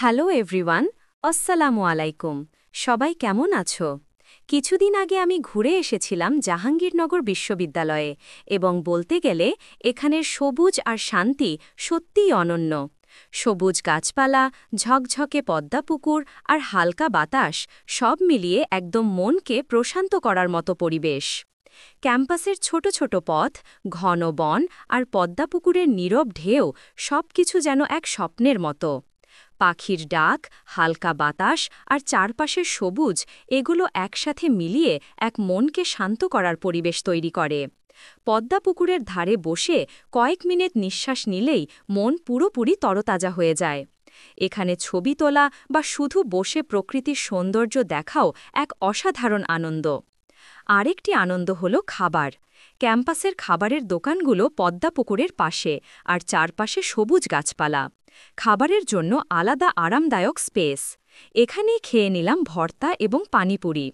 Hello everyone, আসসালামু আলাইকুম। সবাই কেমন আছো? কিছুদিন আগে আমি ঘুরে এসেছিলাম জাহাঙ্গীরনগর বিশ্ববিদ্যালয়ে এবং বলতে গেলে এখানের সবুজ আর শান্তি সত্যিই অনন্য। সবুজ গাছপালা, ঝকঝকে পদ্মাপুকুর আর হালকা বাতাস সব মিলিয়ে একদম মনকে প্রশান্ত করার মতো পরিবেশ। ক্যাম্পাসের ছোট ছোট পথ, ঘন বন আর পদ্মাপুকুরের নীরব ঢেউ সবকিছু যেন এক স্বপ্নের মতো। পাখির ডাক, হালকা বাতাস আর চারপাশের সবুজ এগুলো একসাথে মিলিয়ে এক মনকে শান্ত করার পরিবেশ তৈরি করে। পদ্মাপুকুরের ধারে বসে কয়েক মিনিট নিঃশ্বাস নিলেই মন পুরোপুরি তরতাজা হয়ে যায়। এখানে ছবি তোলা বা শুধু বসে প্রকৃতির সৌন্দর্য দেখাও এক অসাধারণ আনন্দ। আরেকটি আনন্দ হল খাবার। ক্যাম্পাসের খাবারের দোকানগুলো পদ্মাপুকুরের পাশে আর চারপাশে সবুজ গাছপালা। খাবারের জন্য আলাদা আরামদায়ক স্পেস। এখানেই খেয়ে নিলাম ভর্তা এবং পানিপুরি।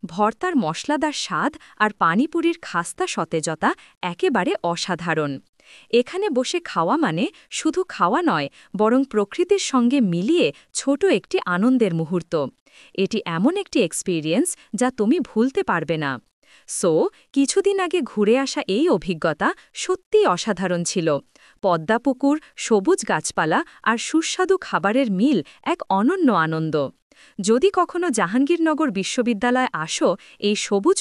ভর্তার মশলাদার স্বাদ আর পানিপুরির খাস্তা সতেজতা একেবারে অসাধারণ। এখানে বসে খাওয়া মানে শুধু খাওয়া নয়, বরং প্রকৃতির সঙ্গে মিলিয়ে ছোট একটি আনন্দের মুহূর্ত। এটি এমন একটি এক্সপেরিয়েন্স যা তুমি ভুলতে পারবে না। কিছুদিন আগে ঘুরে আসা এই অভিজ্ঞতা সত্যিই অসাধারণ ছিল। পদ্মাপুকুর, সবুজ গাছপালা আর সুস্বাদু খাবারের মিল এক অনন্য আনন্দ। যদি কখনো জাহাঙ্গীরনগর বিশ্ববিদ্যালয়ে আসো, এই সবুজ